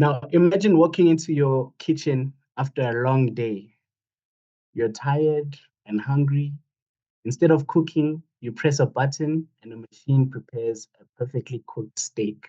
Now, imagine walking into your kitchen after a long day. You're tired and hungry. Instead of cooking, you press a button and a machine prepares a perfectly cooked steak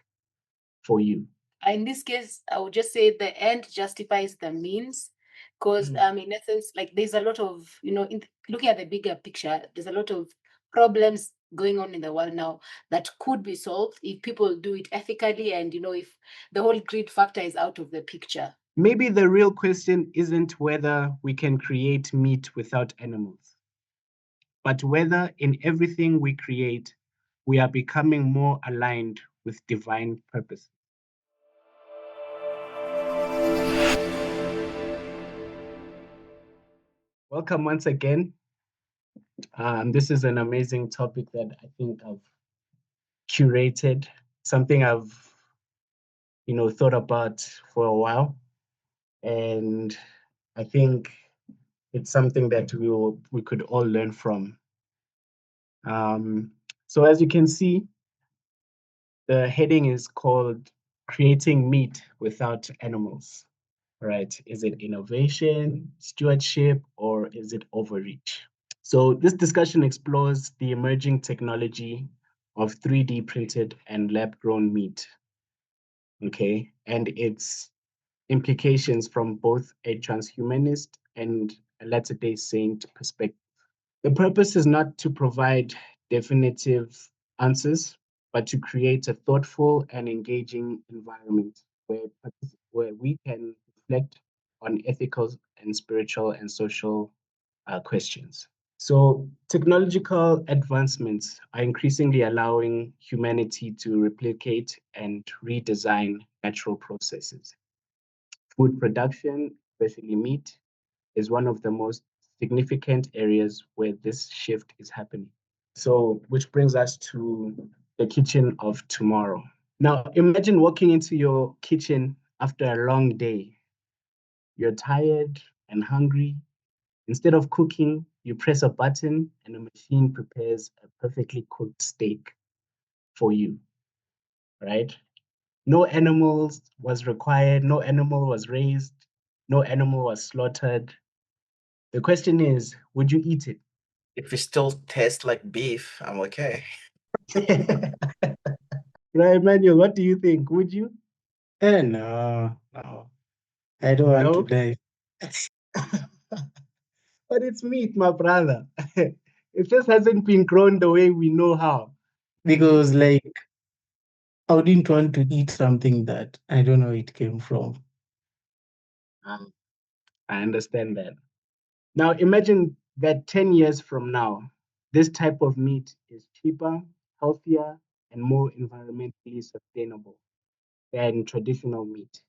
for you. In this case, I would just say the end justifies the means, because in essence, like there's a lot of, looking at the bigger picture, there's a lot of problems going on in the world now that could be solved if people do it ethically, and if the whole greed factor is out of the picture. Maybe the real question isn't whether we can create meat without animals, but whether in everything we create, we are becoming more aligned with divine purpose. Welcome once again. This is an amazing topic that I think I've curated, something I've thought about for a while, and I think it's something that we could all learn from. So as you can see, the heading is called "Creating Meat Without Animals." Right? Is it innovation, stewardship, or is it overreach? So this discussion explores the emerging technology of 3D printed and lab-grown meat, okay, and its implications from both a transhumanist and a Latter-day Saint perspective. The purpose is not to provide definitive answers, but to create a thoughtful and engaging environment where we can reflect on ethical and spiritual and social questions. So, technological advancements are increasingly allowing humanity to replicate and redesign natural processes. Food production, especially meat, is one of the most significant areas where this shift is happening. So, which brings us to the kitchen of tomorrow. Now, imagine walking into your kitchen after a long day. You're tired and hungry. Instead of cooking, you press a button and a machine prepares a perfectly cooked steak for you, right? No animals was required, no animal was raised, no animal was slaughtered. The question is, would you eat it? If it still tastes like beef, I'm okay. Right, Emmanuel, what do you think? Would you? No. I don't want to No? die. But it's meat, my brother. It just hasn't been grown the way we know how. Because, like, I wouldn't want to eat something that I don't know where it came from. I understand that. Now, imagine that 10 years from now, this type of meat is cheaper, healthier, and more environmentally sustainable than traditional meat.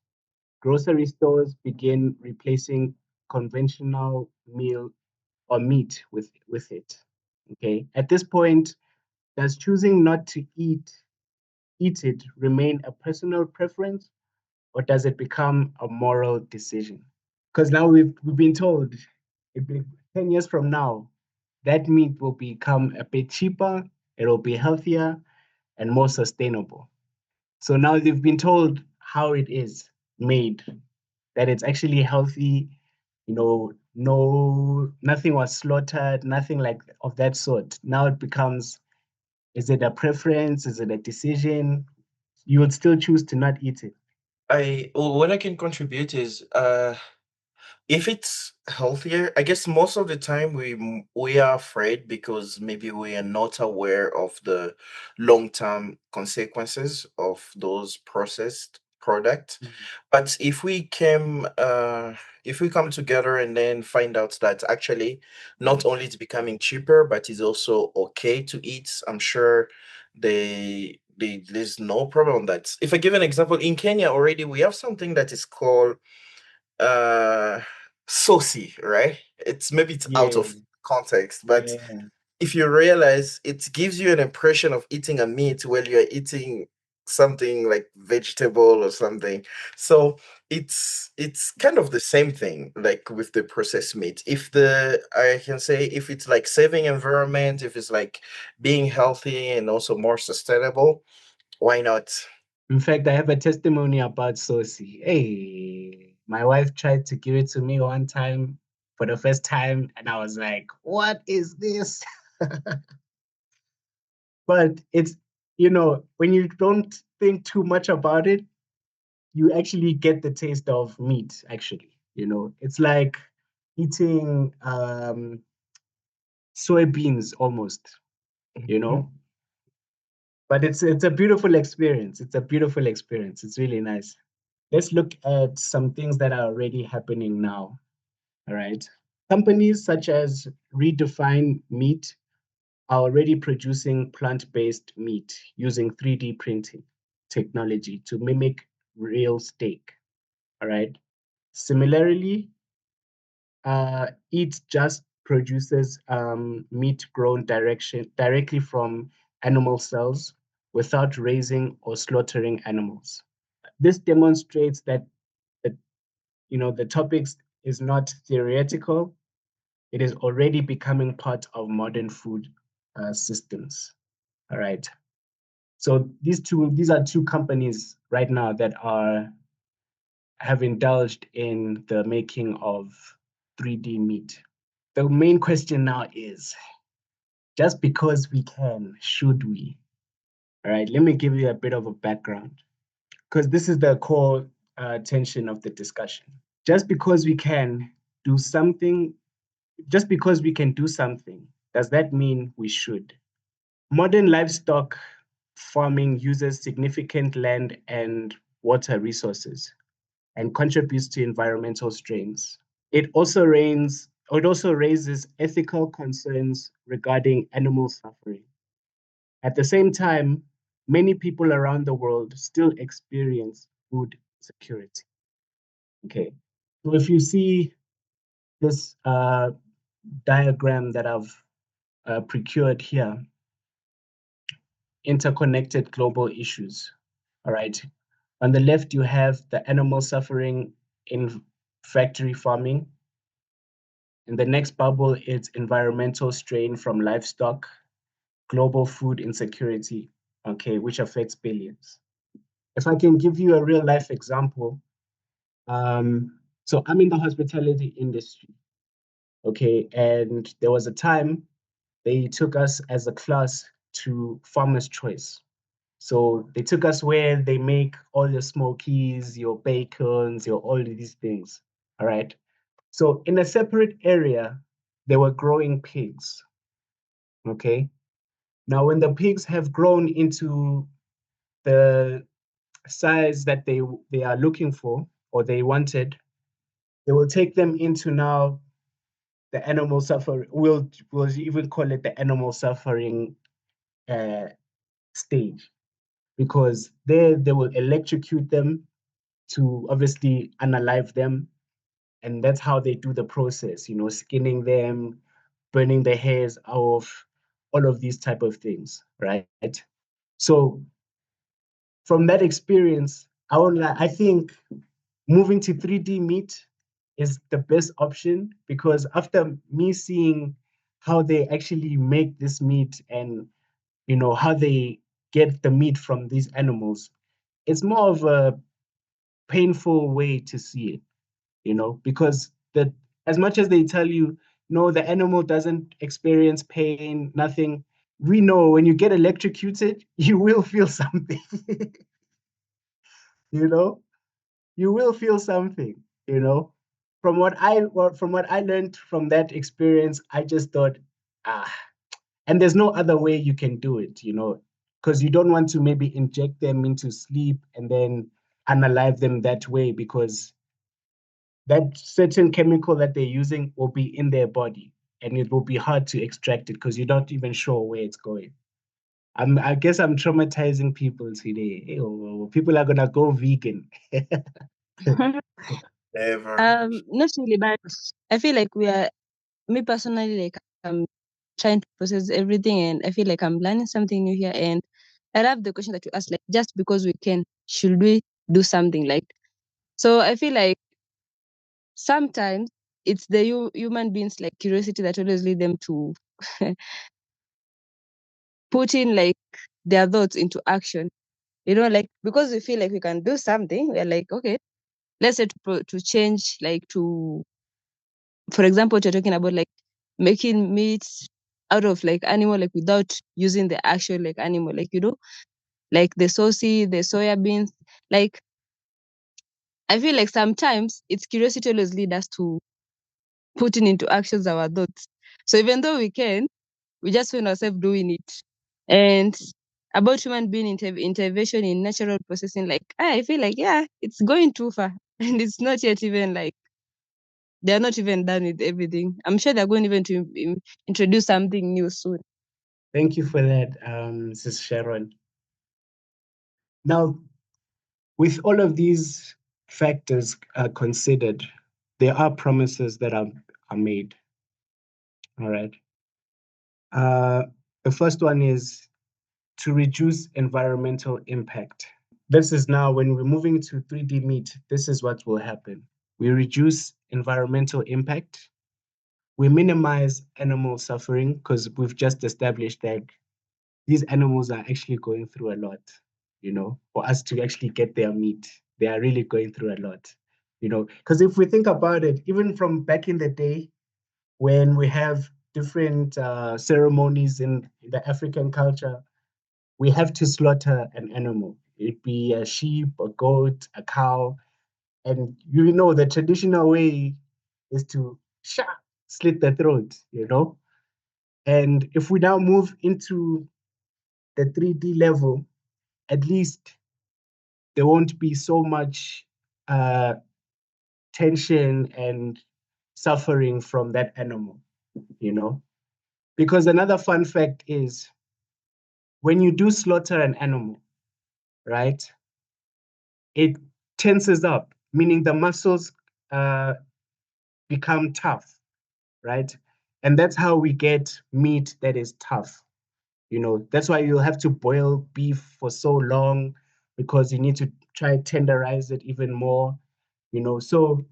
Grocery stores begin replacing conventional meal or meat with it. Okay. At this point, does choosing not to eat it remain a personal preference, or does it become a moral decision? Because now we've been told 10 years from now, that meat will become a bit cheaper, it'll be healthier and more sustainable. So now they've been told how it is made, that it's actually healthy, nothing was slaughtered, nothing like of that sort. Now it becomes, is it a preference? Is it a decision? You would still choose to not eat it. What I can contribute is if it's healthier, I guess most of the time we are afraid because maybe we are not aware of the long-term consequences of those processed products. But if we come together and then find out that actually not only it's becoming cheaper, but it's also okay to eat, I'm sure there's no problem on that. If I give an example, in Kenya already we have something that is called uh saucy, right? It's out Yeah, of context, but yeah. if you realize it gives you an impression of eating a meat while you're eating something like vegetable or something. So it's kind of the same thing like with the processed meat. I can say if it's like saving environment, if it's like being healthy and also more sustainable, why not? In fact, I have a testimony about saucy. Hey, my wife tried to give it to me one time for the first time, and I was like, what is this? But it's, when you don't think too much about it, you actually get the taste of meat, actually. It's like eating soybeans almost, you know? But it's a beautiful experience. It's a beautiful experience. It's really nice. Let's look at some things that are already happening now. All right. Companies such as Redefine Meat are already producing plant-based meat using 3D printing technology to mimic real steak. All right. Similarly, Eat Just produces meat grown directly from animal cells without raising or slaughtering animals. This demonstrates that the topics is not theoretical. It is already becoming part of modern food systems. All right. So these are two companies right now that have indulged in the making of 3D meat. The main question now is, just because we can, should we? All right, let me give you a bit of a background, because this is the core tension of the discussion. Just because we can do something, just because we can do something, does that mean we should? Modern livestock farming uses significant land and water resources and contributes to environmental strains. It also raises ethical concerns regarding animal suffering. At the same time, many people around the world still experience food security. Okay, so if you see this diagram that I've procured here, interconnected global issues. All right. On the left, you have the animal suffering in factory farming. In the next bubble, it's environmental strain from livestock, global food insecurity, okay, which affects billions. If I can give you a real life example, so I'm in the hospitality industry, okay, and there was a time they took us as a class to Farmer's Choice. So they took us where they make all your smokies, your bacons, your all of these things. All right. So in a separate area, they were growing pigs. Okay. Now, when the pigs have grown into the size that they are looking for or they wanted, they will take them into now the animal suffering. We'll even call it the animal suffering stage, because there they will electrocute them to obviously unalive them, and that's how they do the process. Skinning them, burning the hairs off, all of these type of things, right? So from that experience, I think moving to 3D meat is the best option, because after me seeing how they actually make this meat and how they get the meat from these animals, it's more of a painful way to see it, because as much as they tell you, no, the animal doesn't experience pain, nothing. We know when you get electrocuted, you will feel something, you know, you will feel something. From what I learned from that experience, I just thought, ah, and there's no other way you can do it, because you don't want to maybe inject them into sleep and then unalive them that way, because that certain chemical that they're using will be in their body and it will be hard to extract it because you're not even sure where it's going. I guess I'm traumatizing people today. People are gonna go vegan. Never. Not really, but I feel like me personally, like I'm trying to process everything, and I feel like I'm learning something new here. And I love the question that you asked, like, just because we can, should we do something? Like, so I feel like sometimes it's the human beings, like curiosity, that always lead them to put in like their thoughts into action. You know, like because we feel like we can do something, we're like, okay, let's say to change, like to, for example, what you're talking about, like making meat out of like animal, like without using the actual like animal, like, you know, like the saucy, the soya beans. Like I feel like sometimes it's curiosity always lead us to putting into actions our thoughts. So even though we can, we just find ourselves doing it. And about human being intervention in natural processing, like I feel like, yeah, it's going too far. And it's not yet even like, they're not even done with everything. I'm sure they're going even to introduce something new soon. Thank you for that, Ms. Sharon. Now, with all of these factors considered, there are promises that are made. All right. The first one is to reduce environmental impact. This is now when we're moving to 3D meat, this is what will happen. We reduce environmental impact. We minimize animal suffering because we've just established that these animals are actually going through a lot, you know, for us to actually get their meat. They are really going through a lot, you know, because if we think about it, even from back in the day, when we have different ceremonies in the African culture, we have to slaughter an animal. It be a sheep, a goat, a cow, and you know the traditional way is to slit the throat, you know. And if we now move into the 3D level, at least there won't be so much uh, tension and suffering from that animal, you know. Because another fun fact is when you do slaughter an animal, right, it tenses up, meaning the muscles uh, become tough, right? And that's how we get meat that is tough. You know, that's why you'll have to boil beef for so long because you need to try tenderize it even more, you know. So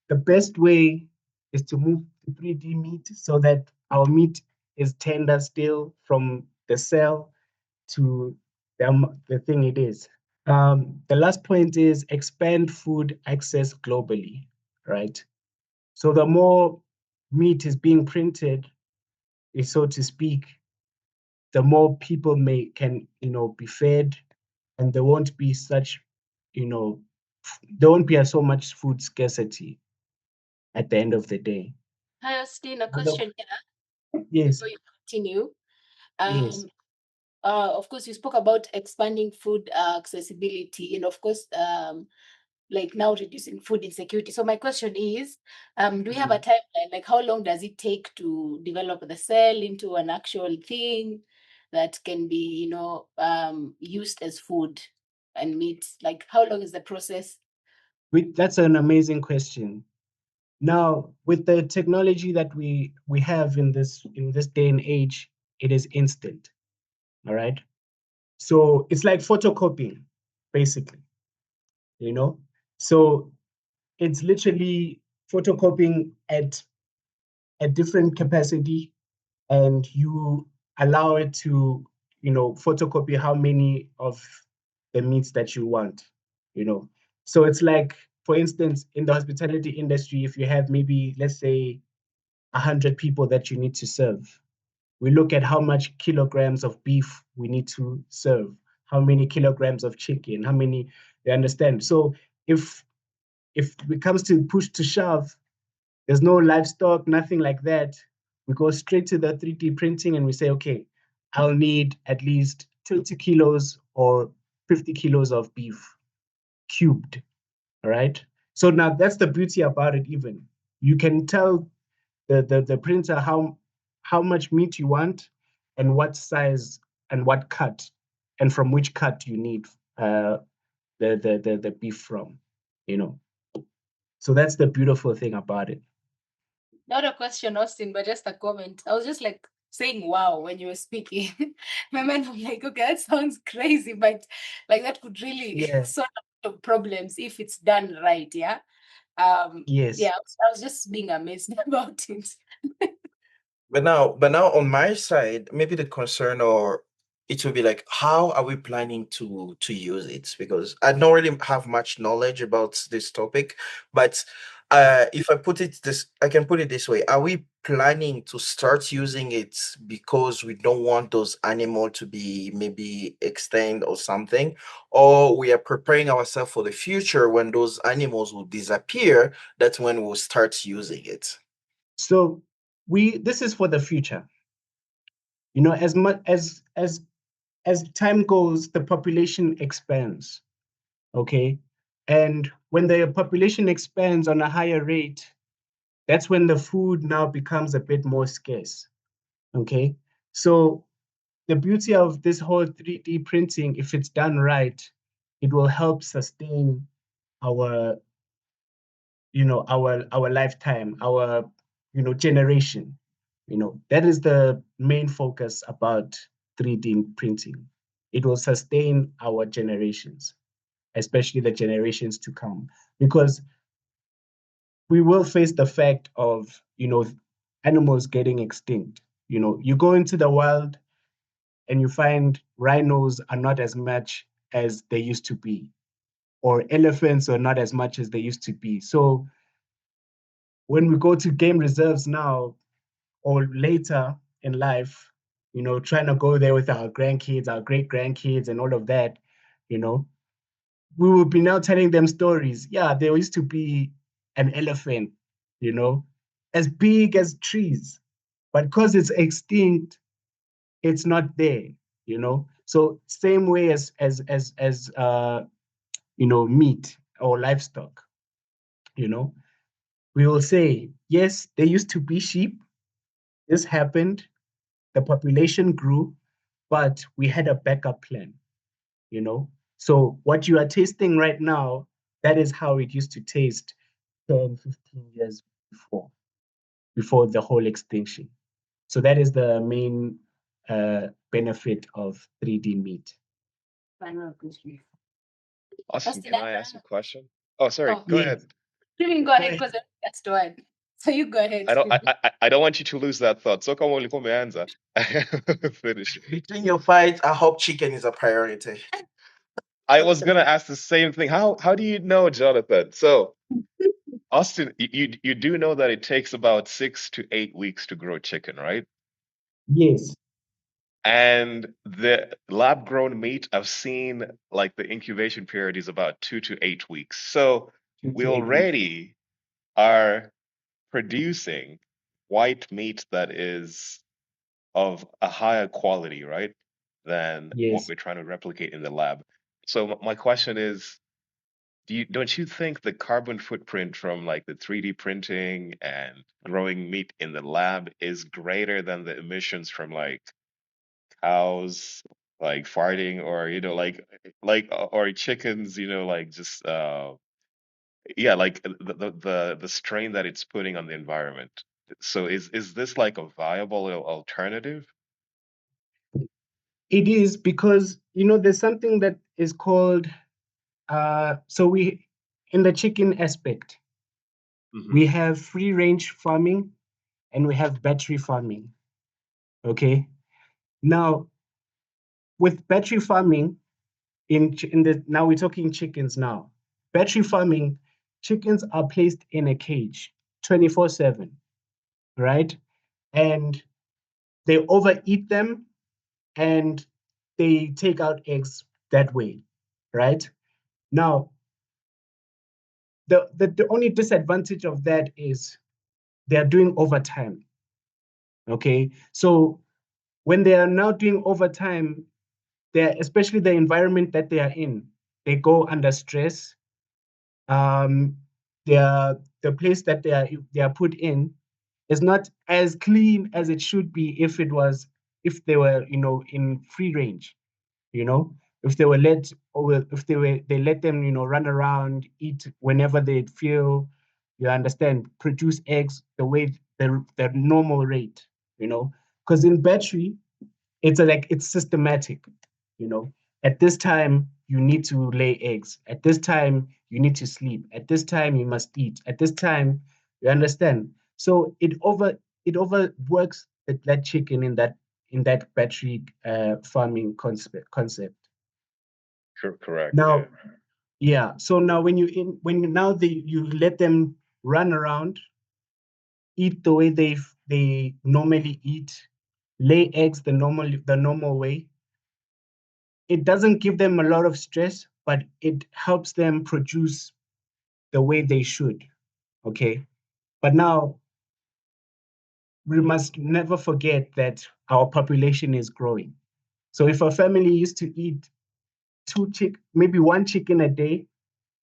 the best way is to move to 3D meat so that our meat is tender still from the cell to the thing it is. The last point is expand food access globally, right? So the more meat is being printed, so to speak, the more people can, you know, be fed, and there won't be such, you know, there won't be so much food scarcity at the end of the day. Hi, Austin, a question here Yes, before you continue. yes. Of course, you spoke about expanding food accessibility, and of course, like now reducing food insecurity. So my question is, do we have a timeline? Like, how long does it take to develop the cell into an actual thing that can be, you know, used as food and meat? Like, how long is the process? That's an amazing question. Now, with the technology that we have in this day and age, it is instant. All right. So it's like photocopying, basically, you know. So it's literally photocopying at a different capacity, and you allow it to, you know, photocopy how many of the meats that you want, you know. So it's like, for instance, in the hospitality industry, if you have maybe, let's say, 100 people that you need to serve, we look at how much kilograms of beef we need to serve, how many kilograms of chicken, how many, you understand? So if it comes to push to shove, there's no livestock, nothing like that. We go straight to the 3D printing and we say, okay, I'll need at least 20 kilos or 50 kilos of beef cubed. All right. So now that's the beauty about it, even. You can tell the printer how much meat you want and what size and what cut and from which cut you need the beef from, you know. So that's the beautiful thing about it. Not a question, Austin, but just a comment. I was just like saying wow when you were speaking. My mind was like, okay, that sounds crazy, but like that could really solve a lot of problems if it's done right. Yeah. Yes. Yeah, I was just being amazed about it. But now on my side, maybe the concern or it will be like, how are we planning to use it? Because I don't really have much knowledge about this topic, but if I can put it this way: are we planning to start using it because we don't want those animals to be maybe extinct or something, or we are preparing ourselves for the future when those animals will disappear? That's when we'll start using it. So this is for the future. As much as time goes, the population expands. Okay. And when the population expands on a higher rate, that's when the food now becomes a bit more scarce. Okay. So the beauty of this whole 3D printing, if it's done right, it will help sustain our, our lifetime, our, generation. That is the main focus about 3D printing. It will sustain our generations, especially the generations to come, because we will face the fact of, animals getting extinct. You go into the wild and you find rhinos are not as much as they used to be, or elephants are not as much as they used to be. So when we go to game reserves now or later in life, trying to go there with our grandkids, our great grandkids, and all of that, we will be now telling them stories. Yeah, there used to be an elephant, as big as trees, but because it's extinct, it's not there. So same way as meat or livestock. We will say, yes, there used to be sheep. This happened. The population grew, but we had a backup plan. So what you are tasting right now, that is how it used to taste 10, 15 years before the whole extinction. So that is the main benefit of 3D meat. Final question. Austin, Austin, can I ask a question? Oh, sorry. Oh. Go Yes. ahead. You can go ahead because that's the one. So you go ahead. I don't want you to lose that thought. So come on, umeanza. Finish. Between your fights, I hope chicken is a priority. I was gonna ask the same thing. How do you know, Jonathan? So, Austin, you do know that it takes about 6 to 8 weeks to grow chicken, right? Yes. And the lab-grown meat, I've seen like the incubation period is about 2 to 8 weeks. So 2 we to 8 weeks. already are producing white meat that is of a higher quality, right, than what Yes. we're trying to replicate in the lab. So my question is, don't you think the carbon footprint from like the 3D printing and growing meat in the lab is greater than the emissions from like cows like farting, or or chickens, like just yeah, like the strain that it's putting on the environment? So is this like a viable alternative? It is because, there's something that is called, in the chicken aspect, we have free range farming and we have battery farming. Okay. Now, with battery farming, now we're talking chickens now. Battery farming, chickens are placed in a cage 24/7, right? And they overeat them and they take out eggs that way, right? Now, the only disadvantage of that is they're doing overtime. Okay. So when they are now doing overtime, especially the environment that they are in, they go under stress. The place that they are put in is not as clean as it should be if they were in free range. you know if they were if they let them run around, eat whenever they feel, you understand, produce eggs the way the normal rate. Because in battery, it's systematic. you know at this time you need to lay eggs, at this time you need to sleep, at this time you must eat, at this time, you understand. So it overworks that chicken in that battery farming concept. Correct. Now, Yeah. so now when you let them run around, eat the way they normally eat, lay eggs the normal way, it doesn't give them a lot of stress, but it helps them produce the way they should. Okay. But now we must never forget that our population is growing. So if a family used to eat maybe one chicken a day,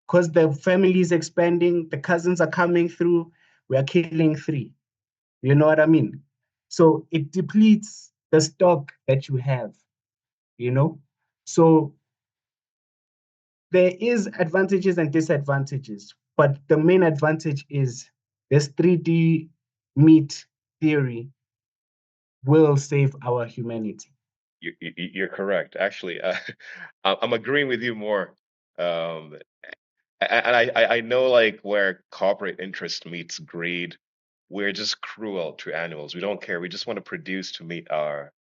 because the family is expanding, the cousins are coming through, we are killing 3. You know what I mean? So it depletes the stock that you have, you know? So there is advantages and disadvantages, but the main advantage is this 3D meat theory will save our humanity. You're correct. Actually, I'm agreeing with you more. Um, and I know like where corporate interest meets greed, we're just cruel to animals. We don't care. We just want to produce to meet our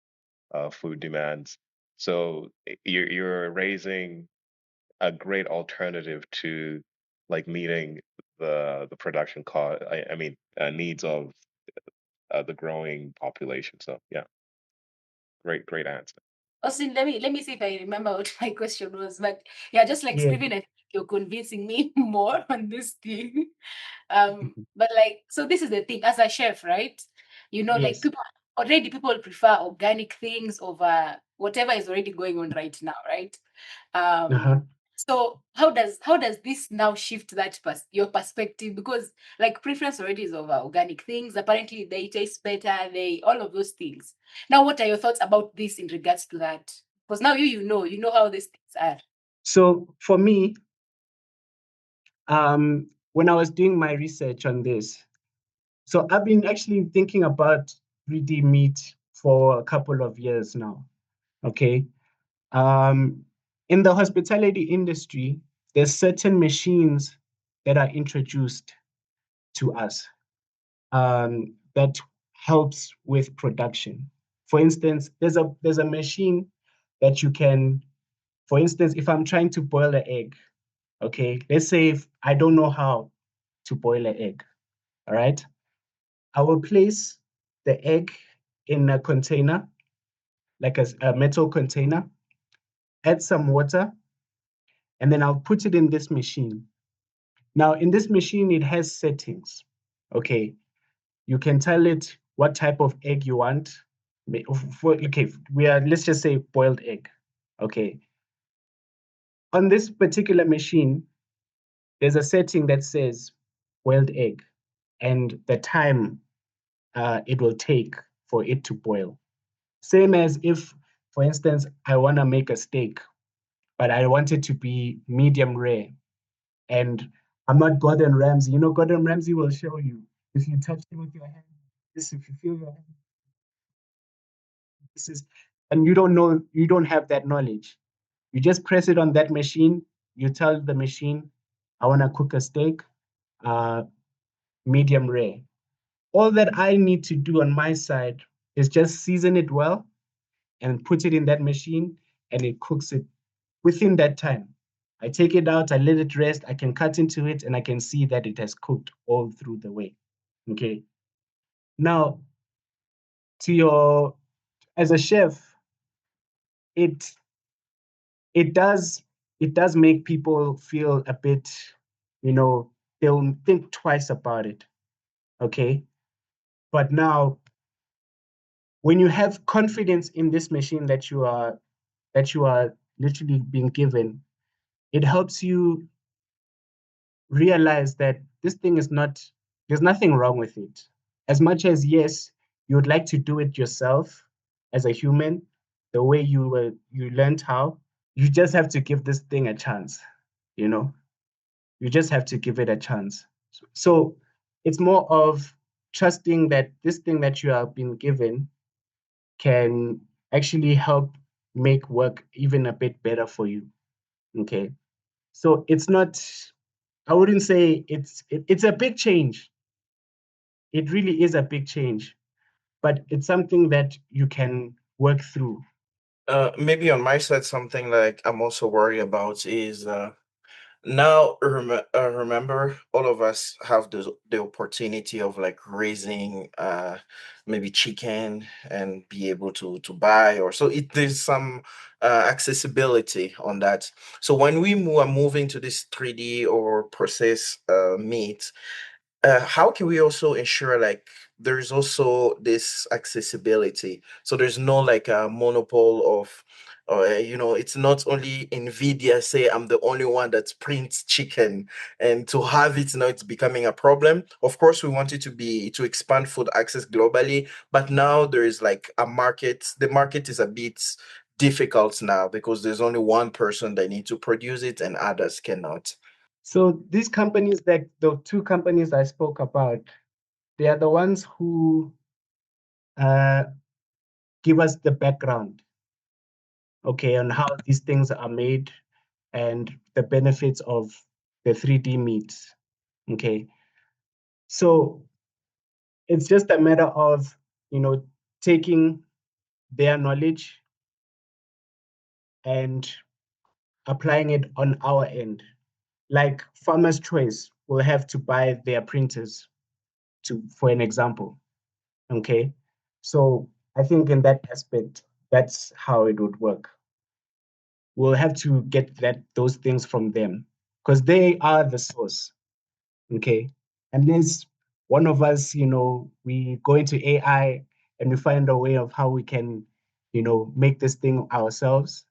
food demands. So you're raising a great alternative to like meeting the production cost. I mean needs of the growing population. So yeah, great answer. Austin, let me see if I remember what my question was. But yeah, just like Yeah. Stephen, I think you're convincing me more on this thing. But like, so this is the thing, as a chef, right? Like Yes. people prefer organic things over whatever is already going on right now, right? Uh-huh. So how does this now shift your perspective? Because like preference already is over organic things. Apparently they taste better, all of those things. Now, what are your thoughts about this in regards to that? Because now you know how these things are. So for me, when I was doing my research on this, so I've been actually thinking about 3D meat for a couple of years now. Okay. In the hospitality industry, there's certain machines that are introduced to us that helps with production. For instance, there's a machine that you can, for instance, if I'm trying to boil an egg, okay, let's say if I don't know how to boil an egg, all right, I will place the egg in a container, like a metal container, add some water, and then I'll put it in this machine. Now, in this machine, it has settings. Okay, you can tell it what type of egg you want. Okay, let's just say boiled egg. Okay, on this particular machine, there's a setting that says boiled egg and the time it will take for it to boil. Same as if, for instance, I want to make a steak, but I want it to be medium rare. And I'm not Gordon Ramsay. You know, Gordon Ramsay will show you if you touch it with your hand, this, if you feel your hand, this is, and you don't know, you don't have that knowledge. You just press it on that machine. You tell the machine, I want to cook a steak, uh, medium rare. All that I need to do on my side is just season it well and put it in that machine, and it cooks it within that time. I take it out, I let it rest, I can cut into it, and I can see that it has cooked all through the way. Okay. Now, as a chef, it it does make people feel a bit, they'll think twice about it. Okay. But now, when you have confidence in this machine that you are literally being given, it helps you realize that this thing is not, there's nothing wrong with it. As much as, yes, you would like to do it yourself as a human, the way you learned how, you just have to give this thing a chance, you know? You just have to give it a chance. So it's more of trusting that this thing that you have been given can actually help make work even a bit better for you. Okay. So it's not, I wouldn't say it's a big change. It really is a big change, but it's something that you can work through? Maybe on my side, something like I'm also worried about is now remember all of us have the opportunity of like raising maybe chicken and be able to buy, or so there's some accessibility on that. So when we are moving to this 3D or process meat, how can we also ensure like there's also this accessibility, so there's no like a monopoly of it's not only Nvidia say I'm the only one that prints chicken, and to have it now it's becoming a problem. Of course we want it to expand food access globally, but now there is like a market. The market is a bit difficult now because there's only one person that need to produce it and others cannot. So these companies, like the two companies I spoke about, they are the ones who uh, give us the background, okay, on how these things are made and the benefits of the 3D meats, okay? So it's just a matter of, taking their knowledge and applying it on our end. Like Farmer's Choice will have to buy their printers for an example, okay? So I think in that aspect, that's how it would work. We'll have to get those things from them because they are the source, okay? Unless one of us, we go into AI and we find a way of how we can, make this thing ourselves,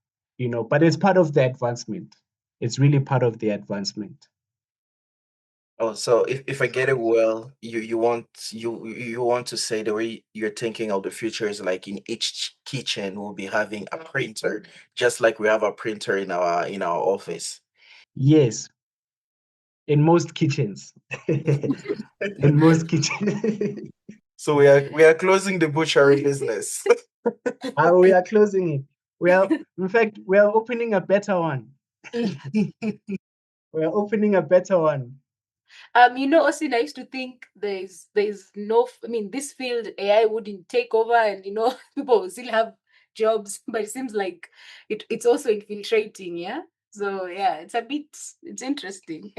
but it's part of the advancement. It's really part of the advancement. Oh, so if I get it well, you want to say the way you're thinking of the future is like in each kitchen we'll be having a printer, just like we have a printer in our office. Yes, in most kitchens. In most kitchens. So we are closing the butchery business. We are closing it. In fact, we are opening a better one. We are opening a better one. Austin, I used to think there's no, I mean, this field AI wouldn't take over, and people will still have jobs, but it seems like it's also infiltrating, yeah. So yeah, it's interesting.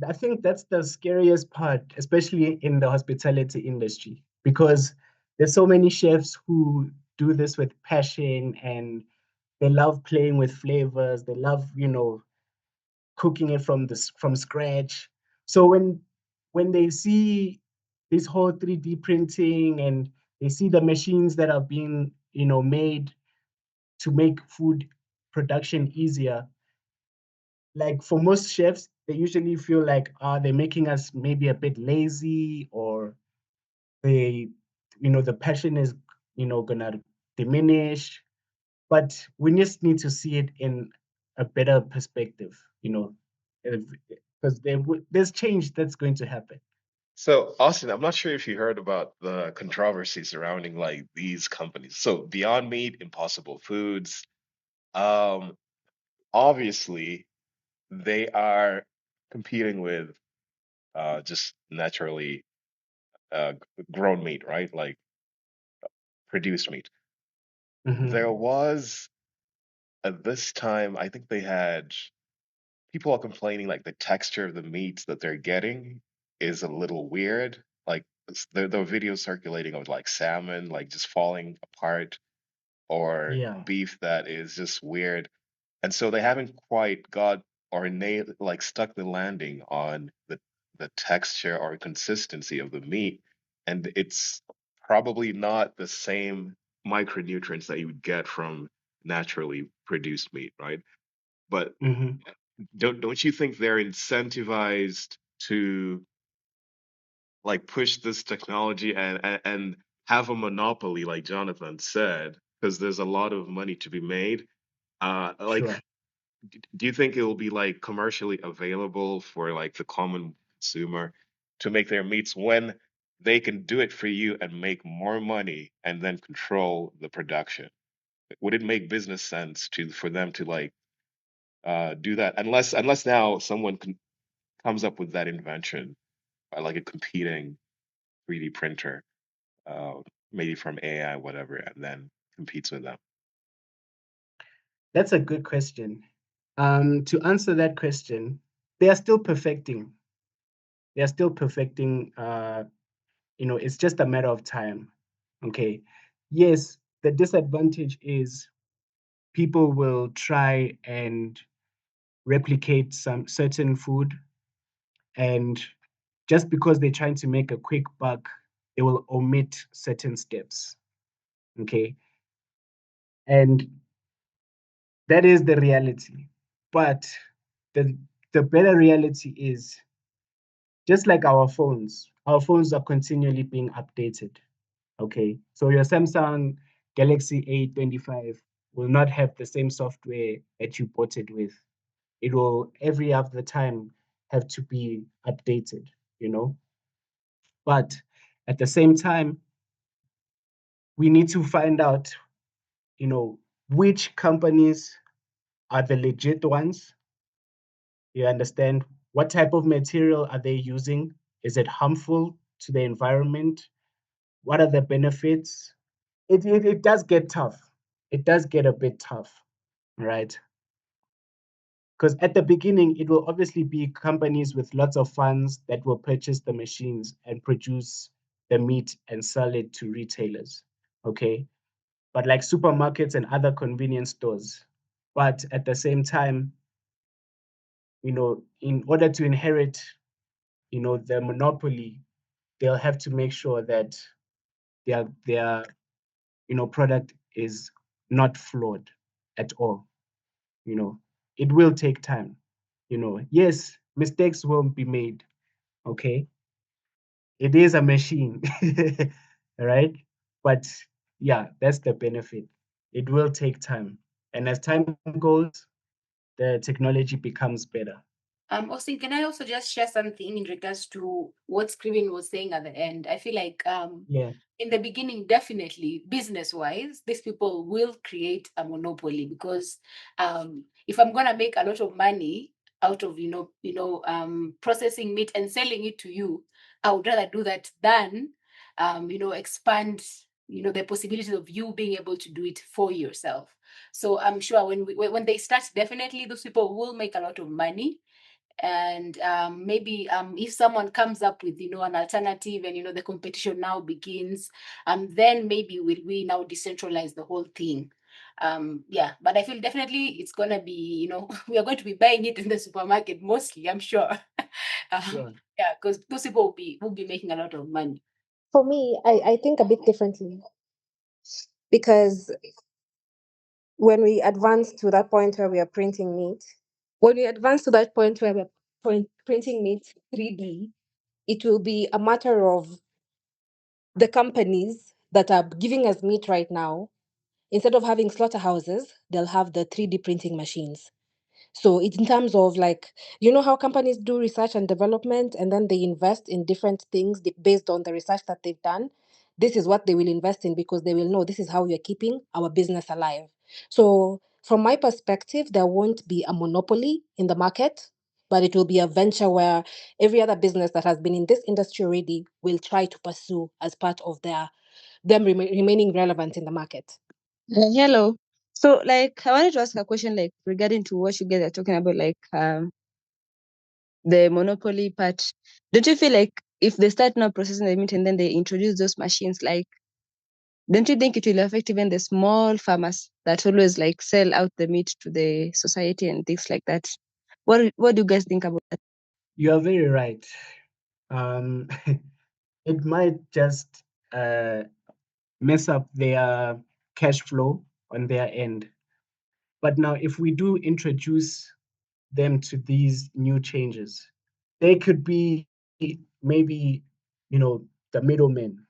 I think that's the scariest part, especially in the hospitality industry, because there's so many chefs who do this with passion and they love playing with flavors. They love, cooking it from scratch. So when they see this whole 3D printing and they see the machines that are being, made to make food production easier, like for most chefs, they usually feel like, they're making us maybe a bit lazy, or they, the passion is, gonna diminish. But we just need to see it in a better perspective, because there's change that's going to happen. So, Austin, I'm not sure if you heard about the controversy surrounding like these companies. So, Beyond Meat, Impossible Foods, um, obviously they are competing with just naturally grown meat, right? Like produced meat. Mm-hmm. There was at this time, I think they had people are complaining like the texture of the meats that they're getting is a little weird. Like there are videos circulating of like salmon like just falling apart, or Yeah. beef that is just weird. And so they haven't quite got or like stuck the landing on the texture or consistency of the meat. And it's probably not the same micronutrients that you would get from naturally produced meat, right? But Mm-hmm. don't you think they're incentivized to like push this technology and have a monopoly, like Jonathan said, because there's a lot of money to be made? Like, Sure. do you think it will be like commercially available for like the common consumer to make their meats when they can do it for you and make more money and then control the production? Would it make business sense to for them to like do that? Unless now someone comes up with that invention, like a competing 3D printer. Uh, maybe from AI, whatever, and then competes with them? That's a good question. To answer that question, they are still perfecting. They are still perfecting. It's just a matter of time. Okay. Yes, the disadvantage is people will try and replicate some certain food, and just because they're trying to make a quick buck, they will omit certain steps. Okay. And that is the reality. But the better reality is, just like our phones are continually being updated. Okay. So your Samsung Galaxy A25 will not have the same software that you bought it with. It will every other time have to be updated, you know. But at the same time, we need to find out, which companies are the legit ones. You understand? What type of material are they using? Is it harmful to the environment? What are the benefits? It does get tough. It does get a bit tough, right? Because at the beginning, it will obviously be companies with lots of funds that will purchase the machines and produce the meat and sell it to retailers. Okay. But like supermarkets and other convenience stores. But at the same time, in order to inherit, the monopoly, they'll have to make sure that their product is not flawed at all. It will take time. Yes, mistakes won't be made. Okay, it is a machine, right? But yeah, that's the benefit. It will take time, and as time goes, the technology becomes better. Austin, can I also just share something in regards to what Scriven was saying at the end? I feel like Yeah. in the beginning, definitely business-wise, these people will create a monopoly because if I'm gonna make a lot of money out of processing meat and selling it to you, I would rather do that than expand the possibilities of you being able to do it for yourself. So I'm sure when they start, definitely those people will make a lot of money. And maybe if someone comes up with an alternative and the competition now begins, then maybe will we now decentralize the whole thing. But I feel definitely it's gonna be we are going to be buying it in the supermarket mostly, I'm sure. Sure. Yeah, because those people will be making a lot of money. For me, I think a bit differently because when we advance to that point where we are printing meat, when we advance to that point where we're printing meat 3D, it will be a matter of the companies that are giving us meat right now. Instead of having slaughterhouses, they'll have the 3D printing machines. So it's in terms of like, how companies do research and development and then they invest in different things based on the research that they've done. This is what they will invest in because they will know this is how we are keeping our business alive. So from my perspective, there won't be a monopoly in the market, but it will be a venture where every other business that has been in this industry already will try to pursue as part of them remaining relevant in the market. Hello. So, like, I wanted to ask a question, like, regarding to what you guys are talking about, like, the monopoly part. Don't you feel like if they start now processing the meat and then they introduce those machines, like, don't you think it will affect even the small farmers that always like sell out the meat to the society and things like that? What do you guys think about that? You are very right. It might just mess up their cash flow on their end. But now, if we do introduce them to these new changes, they could be maybe, the middlemen,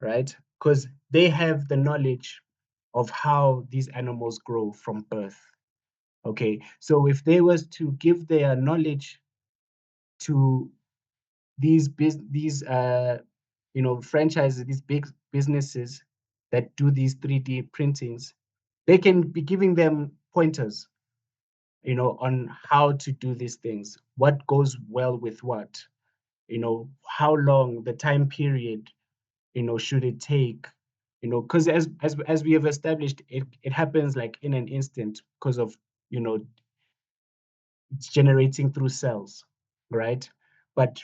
right? Because they have the knowledge of how these animals grow from birth. Okay, so if they was to give their knowledge to these franchises, these big businesses that do these 3D printings, they can be giving them pointers, on how to do these things, what goes well with what, how long, the time period, should it take, because as we have established, it happens like in an instant because of it's generating through cells, right? But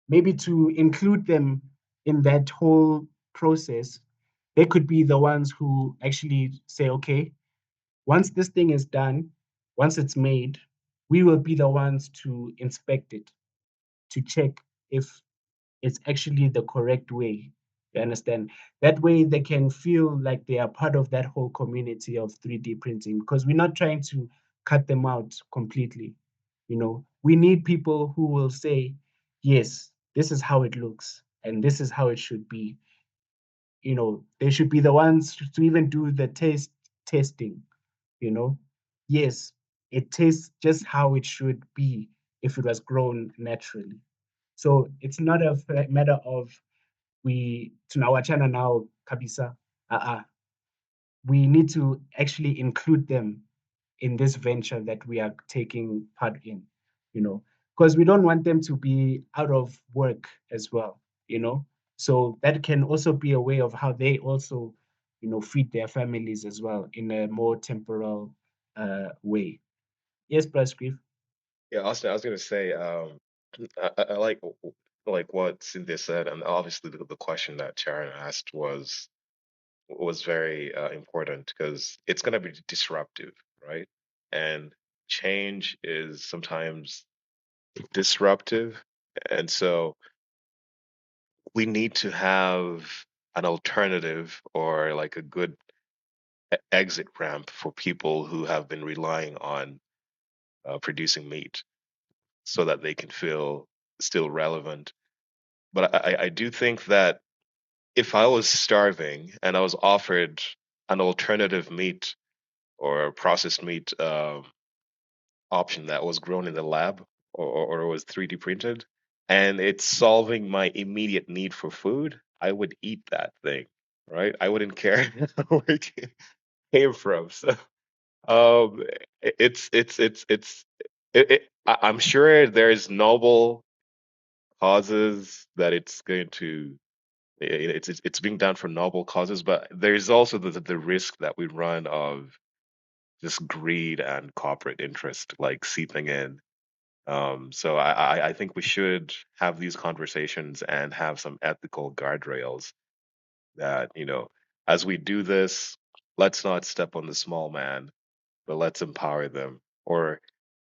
maybe to include them in that whole process, they could be the ones who actually say, okay, once this thing is done, once it's made, we will be the ones to inspect it, to check if it's actually the correct way. You understand? That way they can feel like they are part of that whole community of 3D printing, because we're not trying to cut them out completely. We need people who will say, yes, this is how it looks and this is how it should be. They should be the ones to even do the testing. you know yes, it tastes just how it should be if it was grown naturally. So it's not a matter of we tunawachana now kabisa. We need to actually include them in this venture that we are taking part in, because we don't want them to be out of work as well. So that can also be a way of how they also feed their families as well in a more temporal way. Yes, Brother Grief. Yeah, Austin, I was gonna say, I like what Cynthia said, and obviously the question that Sharon asked was very important because it's gonna be disruptive, right? And change is sometimes disruptive, and so we need to have an alternative or like a good exit ramp for people who have been relying on producing meat so that they can feel still relevant. But I do think that if I was starving and I was offered an alternative meat or a processed meat option that was grown in the lab or was 3D printed and it's solving my immediate need for food, I would eat that thing, right? I wouldn't care where it came from. So um, I'm sure there's noble causes that it's going to it's being done for noble causes, but there's also the risk that we run of just greed and corporate interest like seeping in. So I think we should have these conversations and have some ethical guardrails that, as we do this, let's not step on the small man, but let's empower them or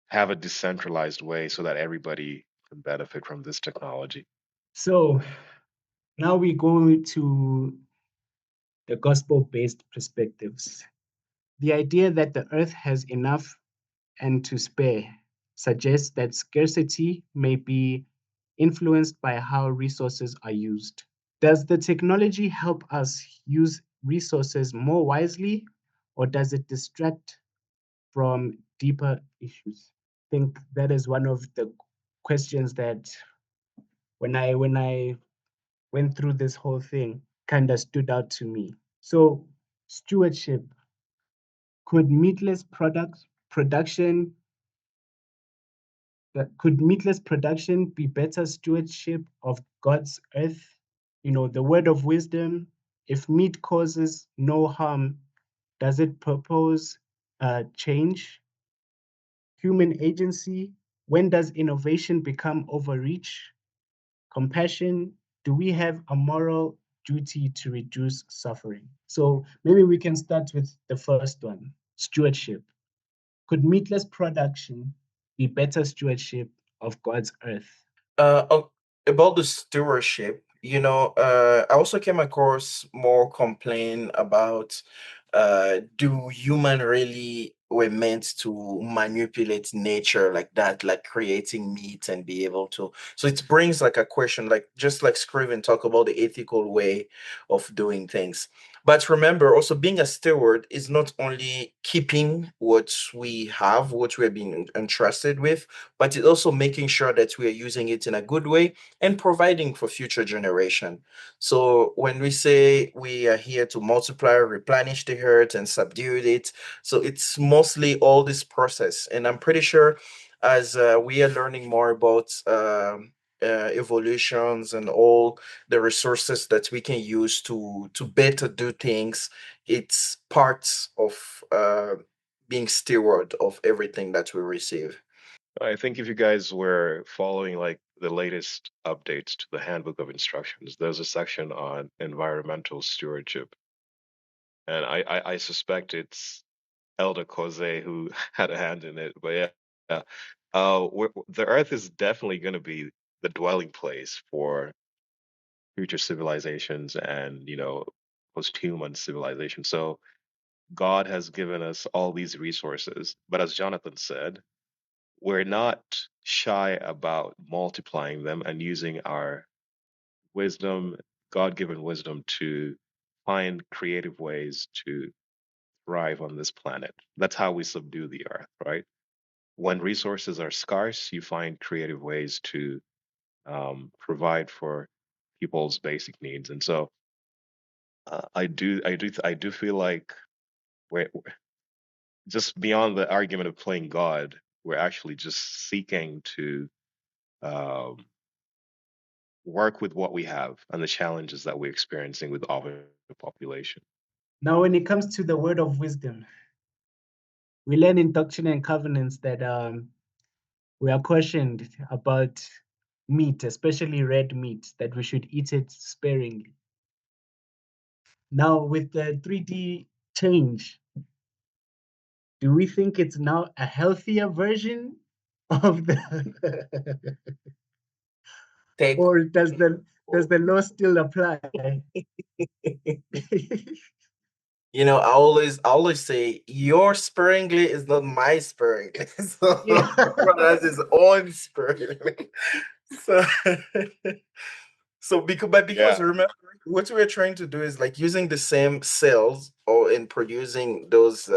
have a decentralized way so that everybody can benefit from this technology. So now we go to the gospel-based perspectives. The idea that the earth has enough and to spare suggests that scarcity may be influenced by how resources are used. Does the technology help us use resources more wisely, or does it distract from deeper issues? I think that is one of the questions that when I went through this whole thing kind of stood out to me. So stewardship, could meatless production could meatless production be better stewardship of God's earth? The word of wisdom, if meat causes no harm, does it propose change? Human agency, when does innovation become overreach? Compassion, do we have a moral duty to reduce suffering? So maybe we can start with the first one, stewardship. Could meatless production be better stewardship of God's earth? uh, uh, about the stewardship, I also came across more complaint about do human really were meant to manipulate nature like that, like creating meat and be able to. So it brings like a question, like just like Scriven talk about the ethical way of doing things. But remember, also being a steward is not only keeping what we have, what we're being entrusted with, but it's also making sure that we are using it in a good way and providing for future generation. So when we say we are here to multiply, replenish the earth and subdue it, so it's mostly all this process. And I'm pretty sure as we are learning more about evolutions and all the resources that we can use to better do things. It's parts of being steward of everything that we receive. I think if you guys were following like the latest updates to the Handbook of Instructions, there's a section on environmental stewardship, and I suspect it's Elder Cause who had a hand in it. But yeah, yeah. The Earth is definitely going to be the dwelling place for future civilizations and post-human civilization. So God has given us all these resources, but as Jonathan said, we're not shy about multiplying them and using our wisdom, God-given wisdom, to find creative ways to thrive on this planet. That's how we subdue the earth, right? When resources are scarce, you find creative ways to provide for people's basic needs. And so I do feel like we're just beyond the argument of playing God. We're actually just seeking to um, work with what we have and the challenges that we're experiencing with overpopulation. Now, when it comes to the word of wisdom, we learn in Doctrine and Covenants that we are cautioned about meat, especially red meat, that we should eat it sparingly. Now, with the 3D change, do we think it's now a healthier version of the, Take or does the law still apply? I always say your sparingly is not my sparingly. So Yeah. everyone has his own sparingly. So because Yeah, remember what we're trying to do is like using the same cells or in producing those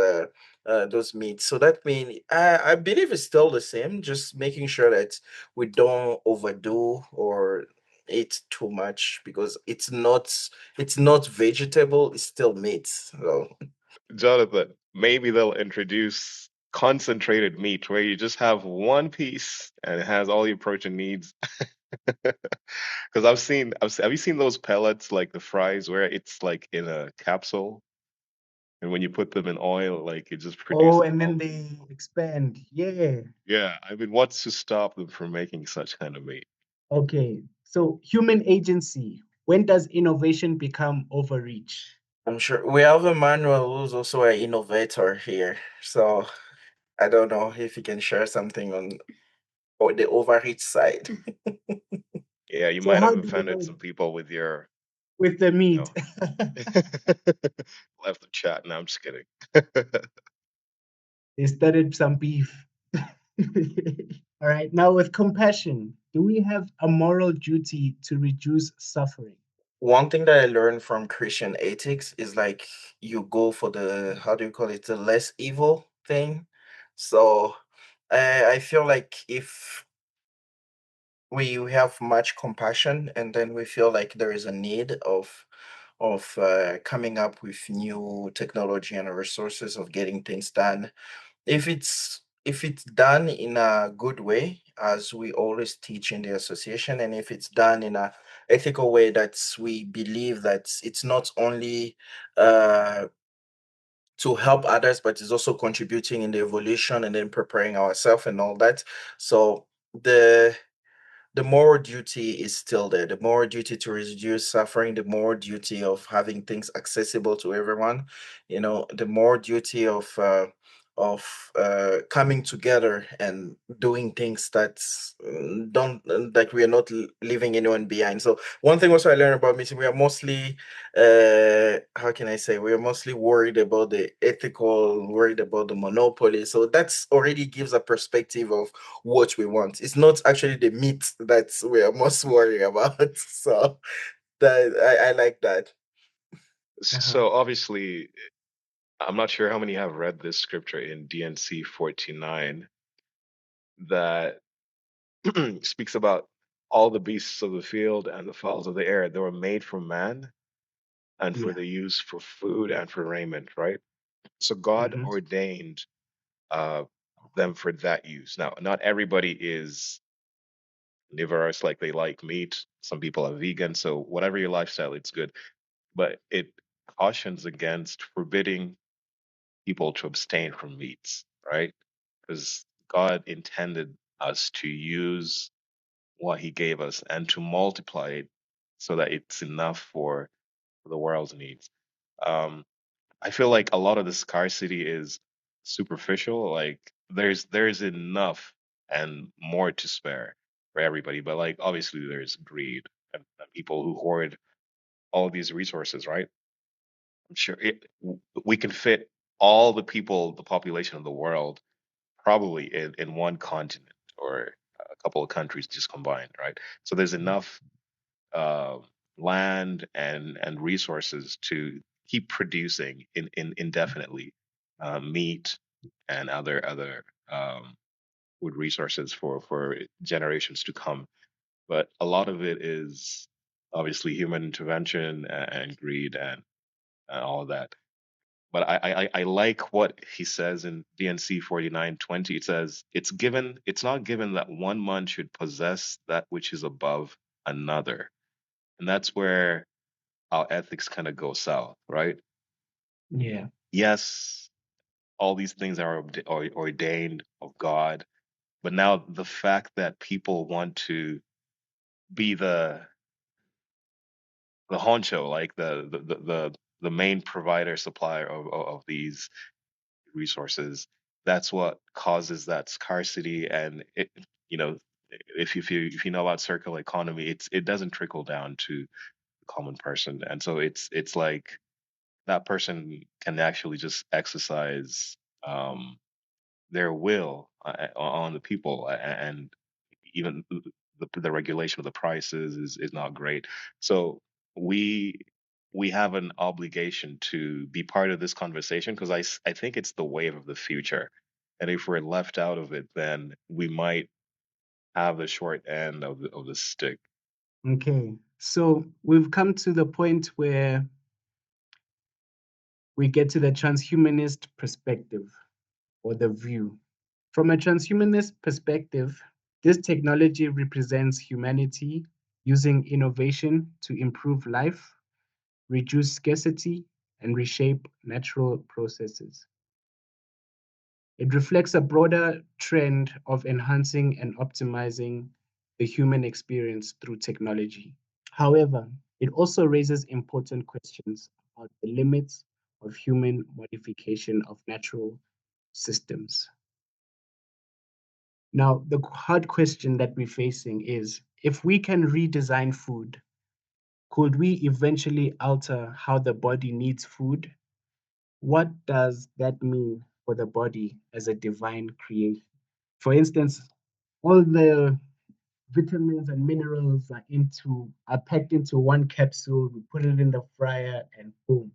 meats. So that means I believe it's still the same, just making sure that we don't overdo or eat too much because it's not vegetable, it's still meat. So Jonathan, maybe they'll introduce concentrated meat where you just have one piece and it has all your protein needs. Because have you seen those pellets like the fries where it's like in a capsule and when you put them in oil, like it just Oh, produces and all then these. they expand. Yeah. Yeah, I mean, what's to stop them from making such kind of meat? Okay. So human agency. When does innovation become overreach? I'm sure we have Emmanuel who's also an innovator here. So I don't know if he can share something on or the overreach side. Yeah, you So might how have do we offended know some people with your, with the you meat? know, left the chat. No, I'm just kidding. They started some beef. All right. Now with compassion, do we have a moral duty to reduce suffering? One thing that I learned from Christian ethics is like you go for the how do you call it, the less evil thing. So I feel like if we have much compassion and then we feel like there is a need of coming up with new technology and resources of getting things done, if it's done in a good way, as we always teach in the association, and if it's done in a ethical way that we believe that it's not only uh to help others but it's also contributing in the evolution and then preparing ourselves and all that. So the the moral duty is still there. The moral duty to reduce suffering, the moral duty of having things accessible to everyone, the moral duty of coming together and doing things that don't like we are not leaving anyone behind. So one thing also I learned about meeting, we are mostly how can I say, we are mostly worried about the ethical, worried about the monopoly. So that's already gives a perspective of what we want. It's not actually the meat that we are most worried about. So that I like that. Uh-huh. So obviously, I'm not sure how many have read this scripture in DNC 49 that speaks about all the beasts of the field and the fowls of the air. They were made for man and for Yeah. the use for food and for raiment, right? So God Mhm. ordained uh, them for that use. Now, not everybody is omnivorous, like they like meat. Some people are vegan. So whatever your lifestyle, it's good. But it cautions against forbidding people to abstain from meats, right? Because God intended us to use what He gave us and to multiply it so that it's enough for the world's needs. Um, I feel like a lot of the scarcity is superficial. Like there's enough and more to spare for everybody, but like obviously there's greed and people who hoard all these resources, right? I'm sure we can fit all the people, the population of the world, probably in one continent or a couple of countries just combined, right? So there's enough uh, land and resources to keep producing indefinitely meat and other food resources for generations to come. But a lot of it is obviously human intervention and greed and all of that. But I like what he says in DNC 49:20. It says it's not given that one man should possess that which is above another. And that's where our ethics kind of go south, right? Yeah. Yes, all these things are ordained of God, but now the fact that people want to be the honcho, like the main provider supplier of these resources, that's what causes that scarcity. And it, you know, if you know about circular economy, it doesn't trickle down to the common person, and so it's like that person can actually just exercise um, their will on the people, and even the regulation of the prices is not great. So we we have an obligation to be part of this conversation because I think it's the wave of the future, and if we're left out of it, then we might have the short end of the stick. Okay. So we've come to the point where we get to the transhumanist perspective or the view. From a transhumanist perspective, this technology represents humanity using innovation to improve life, reduce scarcity, and reshape natural processes. It reflects a broader trend of enhancing and optimizing the human experience through technology. However, it also raises important questions about the limits of human modification of natural systems. Now, the hard question that we're facing is if we can redesign food, could we eventually alter how the body needs food? What does that mean for the body as a divine creation? For instance, all the vitamins and minerals are packed into one capsule, we put it in the fryer and boom.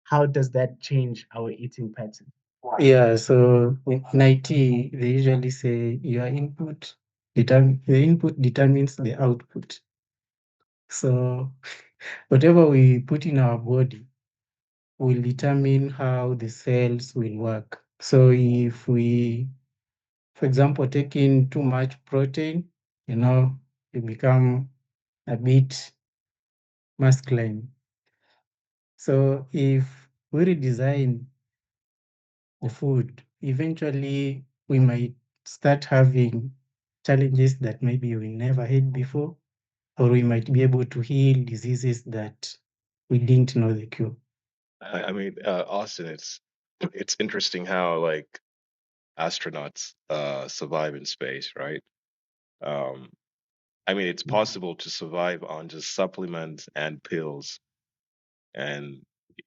How does that change our eating pattern? Yeah, so in IT, they usually say the input determines the output. So whatever we put in our body will determine how the cells will work. So if we, for example, take in too much protein, we become a bit masculine. So if we redesign the food, eventually we might start having challenges that maybe we never had before, or we might be able to heal diseases that we didn't know the cure. I mean, Austin, it's interesting how like astronauts survive in space, right? Um, I mean, it's possible to survive on just supplements and pills, and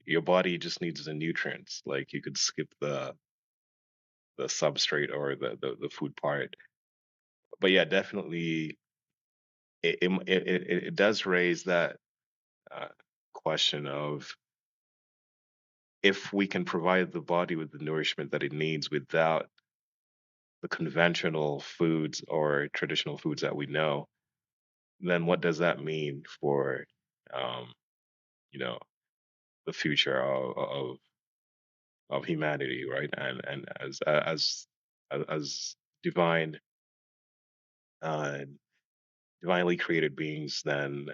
your body just needs the nutrients. Like you could skip the substrate or the food part. But yeah, definitely, it does raise that uh, question of if we can provide the body with the nourishment that it needs without the conventional foods or traditional foods that we know, then what does that mean for um, you know the future of humanity, right? And as divine uh, divinely created beings, then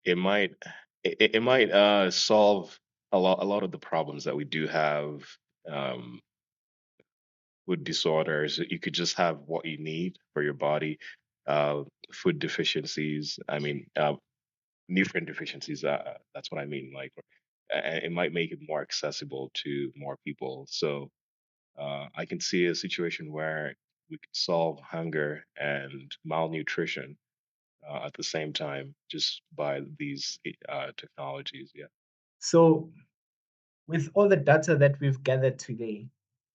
it might it might solve a lot of the problems that we do have um, with disorders. You could just have what you need for your body. Uh, Food deficiencies. I mean, nutrient deficiencies. That's what I mean. Like, it might make it more accessible to more people. So I can see a situation where we could solve hunger and malnutrition at the same time just by these technologies. Yeah. So, with all the data that we've gathered today,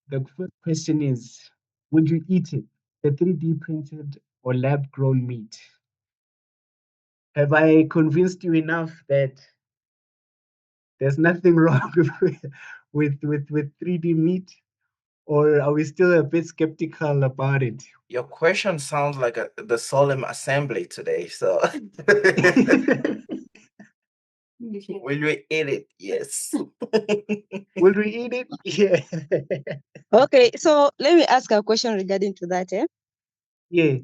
the first question is, would you eat it, the 3D printed or lab grown meat? Have I convinced you enough that there's nothing wrong with 3D meat? Or are we still a bit skeptical about it? Your question sounds like the solemn assembly today. So, will we eat it? Yes. Will we eat it? Yeah. Okay, so let me ask a question regarding to that. Yeah.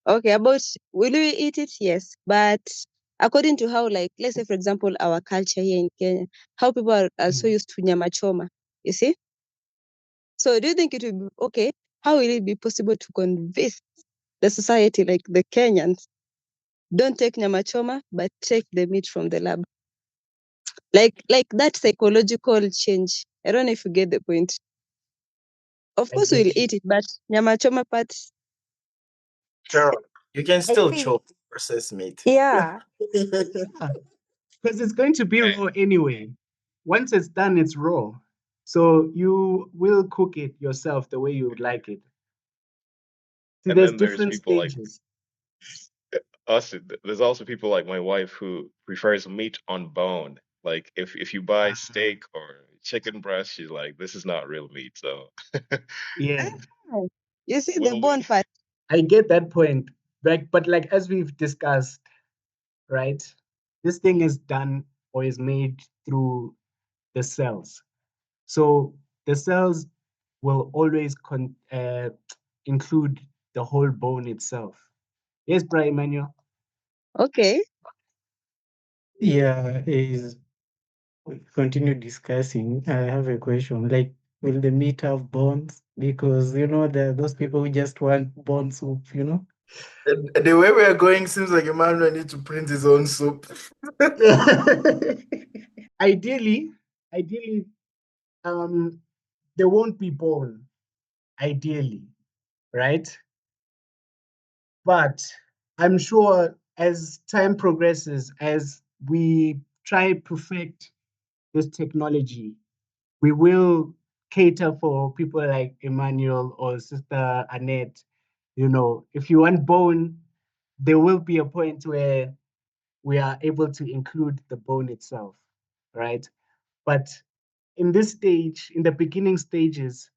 Okay, about will we eat it? Yes, but according to how, like, let's say, for example, our culture here in Kenya, how people are so used to nyama choma, you see? So do you think it will be okay? How will it be possible to convince the society, like the Kenyans, don't take nyama choma, but take the meat from the lab? Like that psychological change. I don't know if you get the point. Of I course, we'll get you. eat it, but nyama choma part. Sure. You can I still think, choke processed meat. yeah. Because it's going to be And, raw anyway. Once it's done, it's raw. So you will cook it yourself the way you would like it. See, and there's then there's different people like stages. us. There's also people like my wife who prefers meat on bone. Like, if you buy steak or chicken breast, she's like, this is not real meat. So Yeah, Ah, you see the will we? bone part. I get that point. But like as we've discussed, right? This thing is done or is made through the cells. So the cells will always include the whole bone itself. Yes, Brian Emmanuel. Okay. Yeah, is we continue discussing. I have a question. Like, will the meat have bones? Because there are those people who just want bone soup. The way we are going seems like Emmanuel needs to print his own soup. ideally, ideally, um, there won't be bone. Ideally, right? But I'm sure as time progresses, as we try perfect this technology, we will cater for people like Emmanuel or Sister Annette. If you want bone, there will be a point where we are able to include the bone itself, right? But in this stage, in the beginning stages,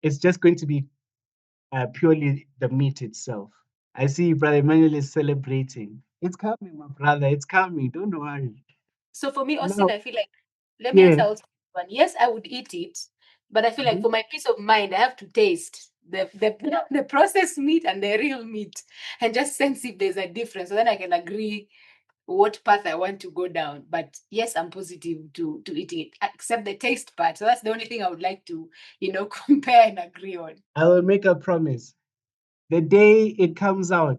it's just going to be purely the meat itself. I see Brother Emmanuel is celebrating. It's coming, my brother. It's coming. Don't worry. So for me, Austin, Now, I feel like, let me yeah. answer also one. Yes, I would eat it, but I feel like for my peace of mind, I have to taste the processed meat and the real meat and just sense if there's a difference. So then I can agree what path I want to go down. But yes, I'm positive to eating it, except the taste part. So that's the only thing I would like to, compare and agree on. I will make a promise. The day it comes out,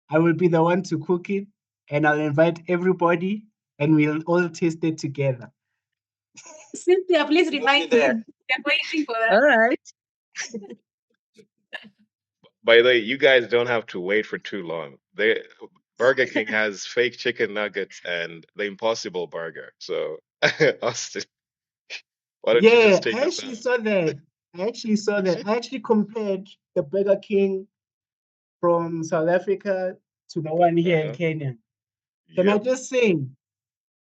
I will be the one to cook it and I'll invite everybody and we'll all taste it together. Cynthia, please We'll be remind there. me. I'm waiting for that. All right. By the way, you guys don't have to wait for too long. Burger King has fake chicken nuggets and the Impossible Burger. So, Austin, why don't you Yeah, just take I us actually out? saw that. I actually compared the Burger King from South Africa to the one here in Uh-huh. Kenya. Can I Yep. just say,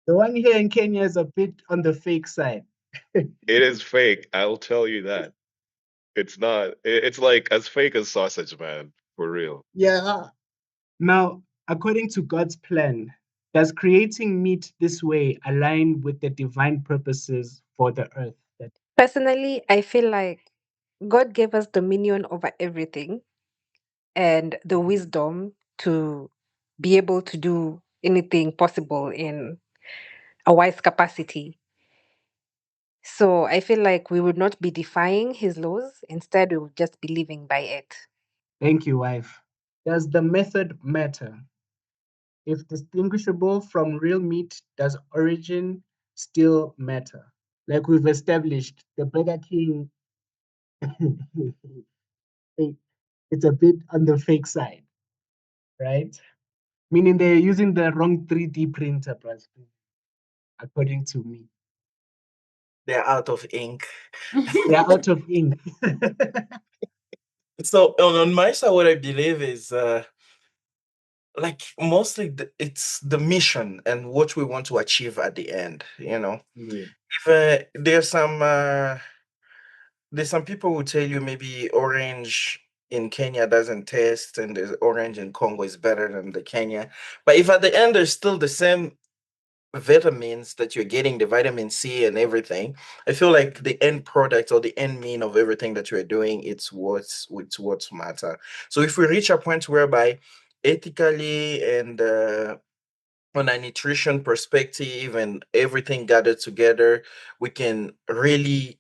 the one here in Kenya is a bit on the fake side. It is fake. I'll tell you that. It's not. It's like as fake as sausage, man. For real. Yeah. Now, according to God's plan, does creating meat this way align with the divine purposes for the earth? Personally, I feel like God gave us dominion over everything. and the wisdom to be able to do anything possible in a wise capacity. So I feel like we would not be defying his laws. Instead, we would just be living by it. Thank you, wife. Does the method matter? If distinguishable from real meat, does origin still matter? Like we've established, the Burger King, it's a bit on the fake side, right? Meaning they're using the wrong 3D printer, according to me. They're out of ink. They're out of ink. So on my side, what I believe is like mostly it's the mission and what we want to achieve at the end. Yeah. If there's some people who tell you maybe orange in Kenya doesn't taste and the orange in Congo is better than the Kenya. But if at the end there's still the same vitamins that you're getting, the vitamin C and everything, I feel like the end product or the end mean of everything that you're doing, it's what's matter. So if we reach a point whereby ethically and on a nutrition perspective and everything gathered together, we can really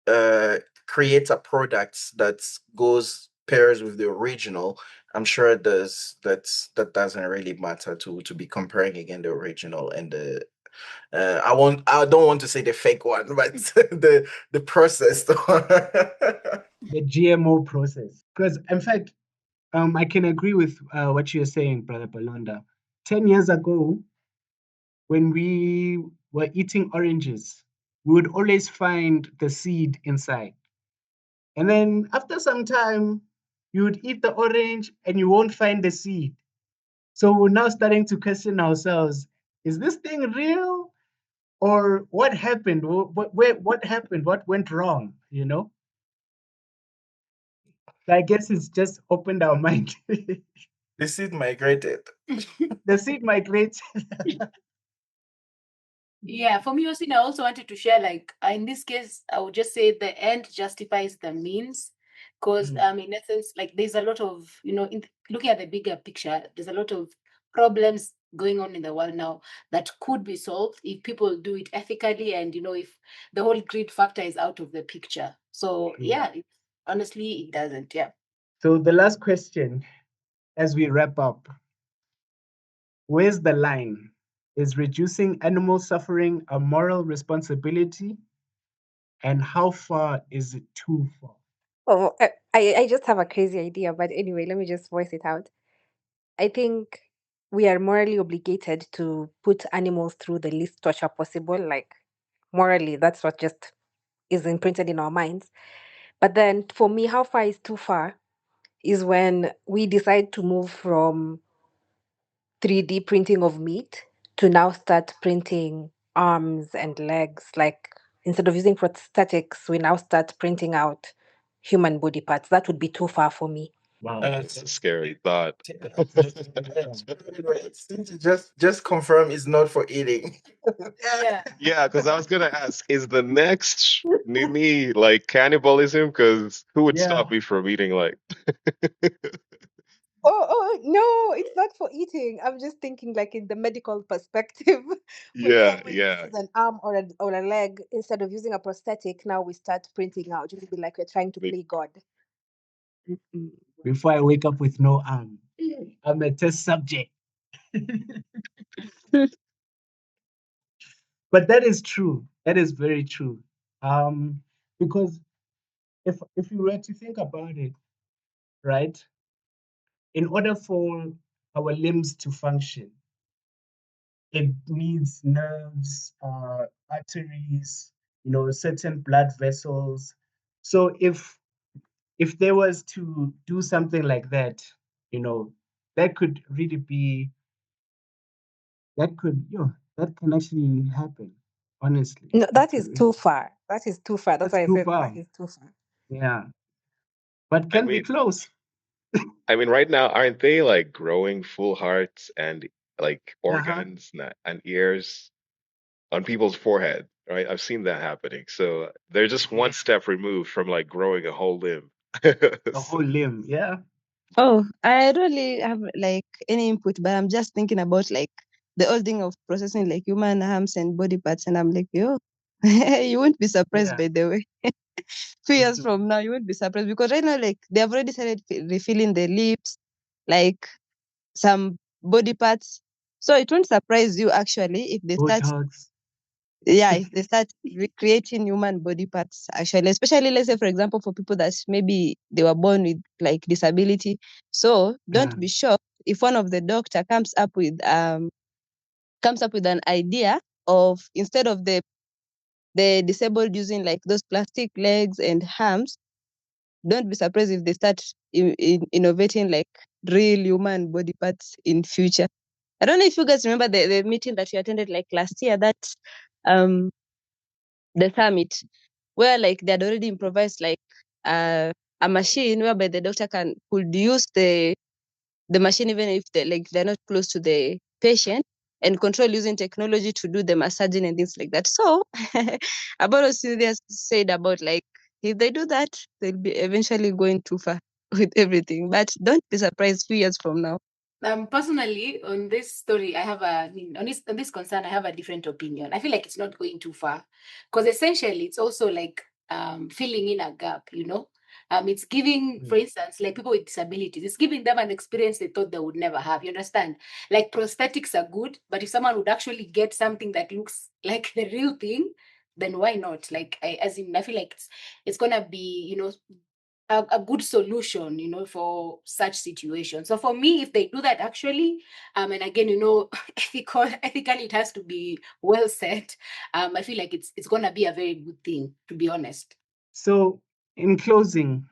uh, create a product that goes pairs with the original. I'm sure that doesn't really matter to be comparing again the original and the I don't want to say the fake one, but the processed one. The GMO process. Because, in fact, I can agree with what you're saying, Brother Balonda. 10 years ago, when we were eating oranges, we would always find the seed inside. And then after some time, you would eat the orange and you won't find the seed. So we're now starting to question ourselves, is this thing real? Or what happened? What happened? What went wrong? So I guess it's just opened our mind. The seed migrated. The seed migrates. Yeah, for me, also, I also wanted to share, like, in this case, I would just say the end justifies the means. Because, in essence, like, there's a lot of, looking at the bigger picture, there's a lot of problems going on in the world now that could be solved if people do it ethically and, if the whole greed factor is out of the picture. So, yeah, honestly, it doesn't. Yeah. So the last question, as we wrap up, where's the line? Is reducing animal suffering a moral responsibility? And how far is it too far? Oh, I just have a crazy idea, but anyway, let me just voice it out. I think we are morally obligated to put animals through the least torture possible. Like, morally, that's what just is imprinted in our minds. But then for me, how far is too far is when we decide to move from 3D printing of meat to now start printing arms and legs. Like, instead of using prosthetics, we now start printing out human body parts. That would be too far for me. Wow. That's a scary thought. Just confirm it's not for eating. Yeah. Yeah, because I was gonna ask, is the next Nini like cannibalism? Because who would Yeah. stop me from eating like? Oh, no, it's not for eating. I'm just thinking like in the medical perspective. When Yeah, someone yeah. loses an arm or a leg, instead of using a prosthetic, now we start printing out. It would be like we're trying to play God. Before I wake up with no arm, I'm a test subject. But that is true. That is very true. Because if you were to think about it, right, in order for our limbs to function, it needs nerves, arteries, certain blood vessels. So if there was to do something like that, that could really be that can actually happen, honestly. No, That that could is really, too far. That is too far. That's that's why I too said that far. is too far. Yeah. But I can be mean, close. right now, aren't they like growing full hearts and like Uh-huh. organs and ears on people's forehead, right? I've seen that happening. So they're just one Yeah. step removed from like growing a whole limb. A whole limb. Yeah. Oh, I don't really have like any input, but I'm just thinking about like the whole thing of processing like human arms and body parts, and I'm like, yo, you won't be surprised Yeah. by the way. 2 years Mhm. from now, you won't be surprised because right now, like they have already started refilling the lips, like some body parts. So it won't surprise you actually if they start, Botox. yeah, if they start recreating human body parts actually, especially let's say for example for people that maybe they were born with like disability. So Yeah. don't be shocked if one of the doctor comes up with an idea of instead of the disabled using like those plastic legs and arms, don't be surprised if they start innovating like real human body parts in future. I don't know if you guys remember the meeting that we attended like last year, that um the summit, where like they had already improvised like a machine whereby the doctor could use the machine even if they're not close to the patient, and control using technology to do the massaging and things like that. So about what Cynthia said about like if they do that, they'll be eventually going too far with everything. But don't be surprised 2 years from now. Personally, on this story, on this concern, I have a different opinion. I feel like it's not going too far, because essentially, it's also like filling in a gap. It's giving, for instance, like people with disabilities, it's giving them an experience they thought they would never have. You understand? Like prosthetics are good, but if someone would actually get something that looks like the real thing, then why not? Like, I feel like it's gonna be, a good solution, for such situations. So for me, if they do that actually, and again, ethically, it has to be well said. I feel like it's gonna be a very good thing, to be honest. So, in closing,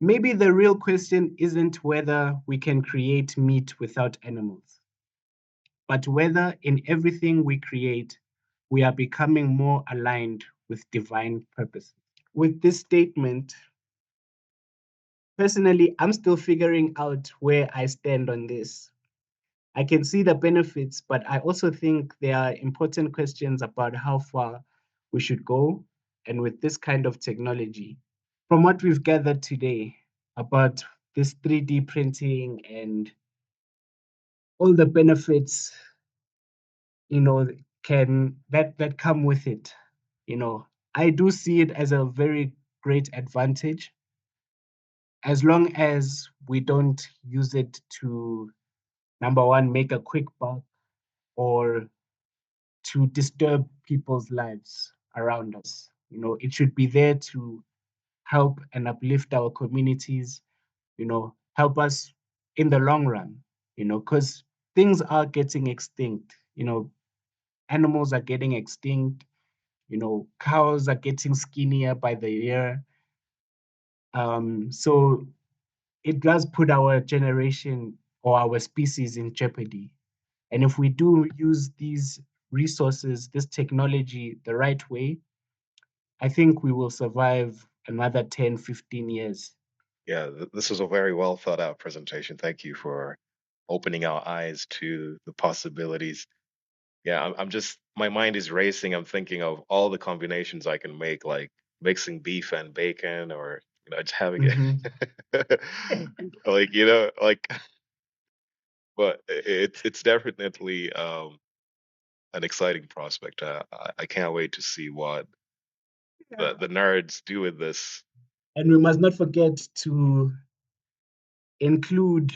maybe the real question isn't whether we can create meat without animals, but whether in everything we create, we are becoming more aligned with divine purpose. With this statement, personally, I'm still figuring out where I stand on this. I can see the benefits, but I also think there are important questions about how far we should go and with this kind of technology. From what we've gathered today about this 3D printing and all the benefits, you know, can that come with it, I do see it as a very great advantage as long as we don't use it to, number one, make a quick buck or to disturb people's lives around us. It should be there to help and uplift our communities, help us in the long run, because things are getting extinct. Animals are getting extinct, cows are getting skinnier by the year. So it does put our generation or our species in jeopardy. And if we do use these resources, this technology the right way, I think we will survive another 10, 15 years. Yeah, this was a very well thought out presentation. Thank you for opening our eyes to the possibilities. Yeah, I'm just, my mind is racing. I'm thinking of all the combinations I can make, like mixing beef and bacon, or just having Mhm. it like but it's definitely an exciting prospect. I can't wait to see what the nerds do with this. And we must not forget to include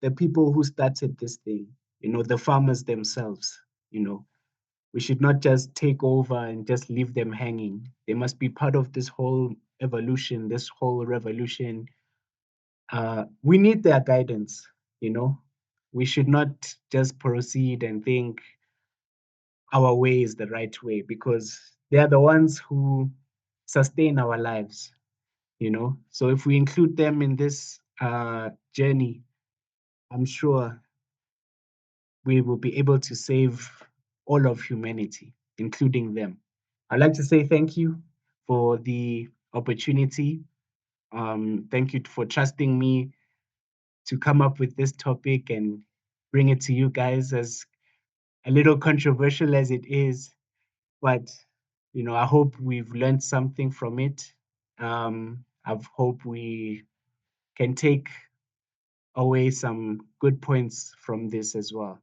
the people who started this thing, the farmers themselves. We should not just take over and just leave them hanging. They must be part of this whole evolution, this whole revolution. We need their guidance, you know. We should not just proceed and think our way is the right way because they are the ones who sustain our lives. So if we include them in this journey, I'm sure we will be able to save all of humanity, including them. I'd like to say thank you for the opportunity. Thank you for trusting me to come up with this topic and bring it to you guys, as a little controversial as it is. But I hope we've learned something from it. I hope we can take away some good points from this as well.